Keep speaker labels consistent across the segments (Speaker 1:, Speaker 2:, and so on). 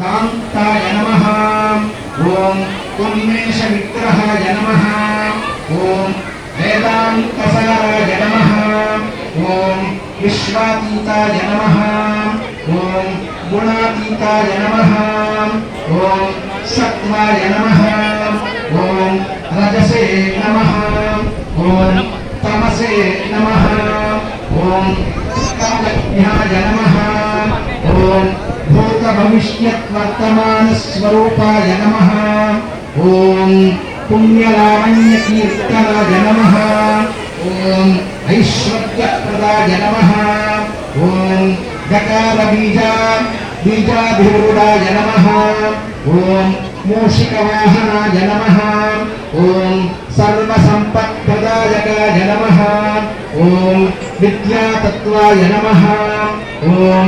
Speaker 1: कांताय नमः। ओम उन्मेषविग्रहाय नमः। ओम वेदांतसाराय नमः। ओम विश्वातीताय नमः। ओम गुणातीताय नमः। ओम सत्वाय नमः। ओम रजसे नमः। ओम तमसे नमः। ओम कालज्ञाय नमः। ओम भूत भविष्यत् वर्तमान स्वरूपाय नमः। ओम पुण्यलावण्य कीर्तनाय नमः। ओम ऐश्वर्यप्रदाय नमः। ओम गकार बीजाभिरूढाय नमः। ओम मूषिकवाहनाय नमः। ओम सर्वसम्पत्प्रदायकाय नमः। ओम विद्यातत्त्वाय नमः। ओम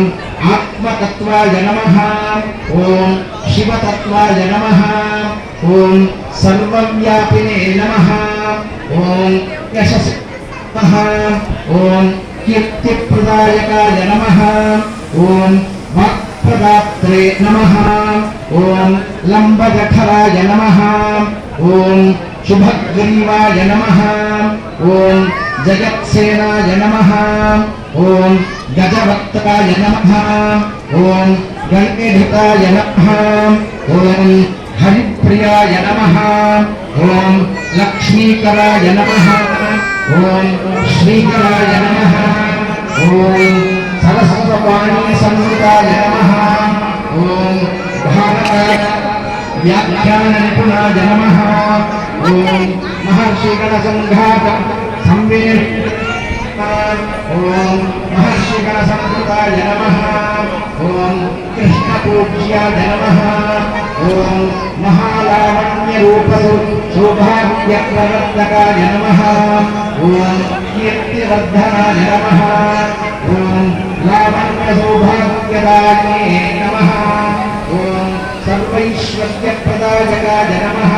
Speaker 1: आत्मतत्त्वाय नमः। ओम शिवतत्त्वाय नमः। ओम सर्वव्यापिने नमः। ओम यशसे नमः। ओम कीर्तिप्रदायकाय नमः। ओम वाक्प्रदात्रे नमः। ओम लंबजठराय नमः। ओम शुभग्रीवाय नमः। ओम जगत्सेनाय नमः। ओम गजवक्त्राय नमः। ओम गणेधिताय नमः। ओम हरिप्रियाय नमः। ओम लक्ष्मीकराय नमः। ओम श्रीकराय नमः। ओम सरस्वती संहिताय नमः। ओम भारत व्याख्यान निपुणाय नमः। ओम महर्षि गण संघात संवेद। ओम महर्षि गण संस्कृताय नमः। ओम कृष्ण पूज्याय नमः। ओम महालावण्य रूप सौभाग्य प्रवर्तकाय नमः। ओम कीर्तिवर्धनाय नमः। ओम लावण्य सौभाग्यदायिने नमः। ओम सर्वैश्वर्यप्रदायकाय नमः।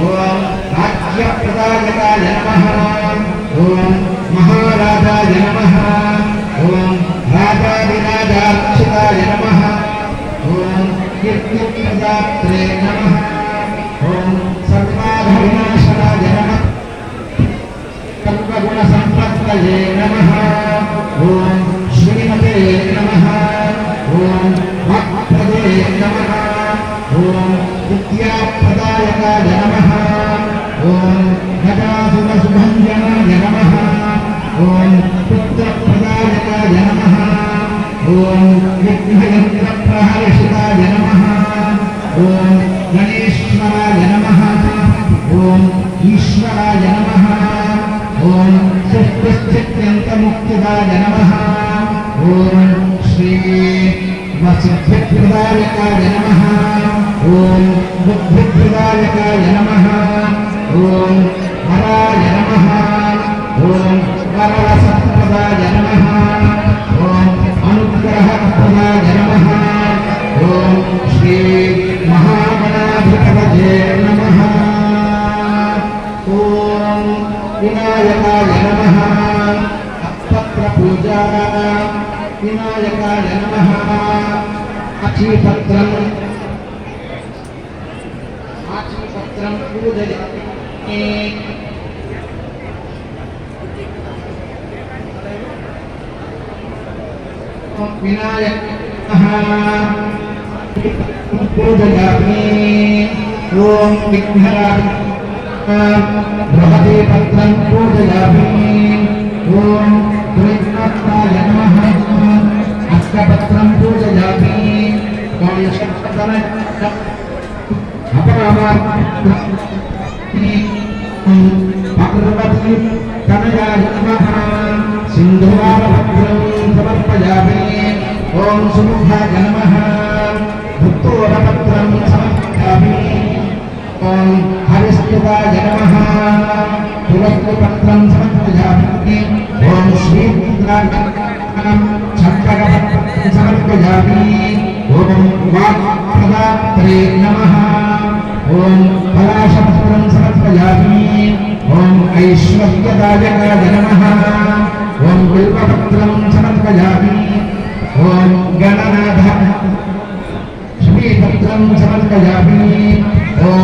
Speaker 1: ओम राज्यप्रदायकाय नमः। ओम महाराजाय नमः। ओम राजाधिराजार्चिताय नमः। ओम कीर्तिप्रदात्रे नमः। ओम सर्वाधविनाशनाय नमः। सर्वगुणसम्पत्तये नमः। ओम श्रीमते नमः। ओम वाक्प्रदे नमः। ओम विद्याप्रदायकाय नमः। ओम गजासुरसुभञ्जनाय नमः। ओम पुत्रप्रदायकाय नमः। ओम विघ्नयन्त्रप्रहर्षिताय नमः। ओम गणेश्वराय नमः। ओम ईश्वराय नमः। ओम सृष्टिस्थित्यन्तमुक्तिदाय नमः। ओम श्री वसिद्धिप्रदायकाय नमः। ओम बुद्धिप्रदायकाय नमः। ओम वराय नमः। ओम वरसत्प्रदाय नमः। ओम अनुग्रहप्रदाय नमः। ओम श्री महागणाधिपतये नमः। ओम विनायकाय नमः। पत्रपूजा विनायकाय नमः। अक्षीपत्रं पूजयामि। विनायकः पूजयामि। ओम विघ्नराजाय बृहदे पत्रं पूजयामि। ओम कृष्णाय नमः। अष्टपत्रं पूजयामि। ओम शतपत्रं भगवती कनयाय नमः। सिन्धुवारभद्रं समर्पयामि। ओम सुमुखाय नमः। भुक्तोरपत्रं समर्पयामि। ओम हरिस्तुताय नमः। तुलसीपत्रं समर्पयामि। ओम श्रीरुद्राय छत्रपत्रं समर्पयामि। ओम वाक्प्रदात्रे नमः। ओम पलाशपत्रं समर्पयामि। ओम ऐश्वर्यदायकाय नमः। ओम बिल्वपत्रं समर्पयामि। ओम गणनाथ श्री समर्पयामि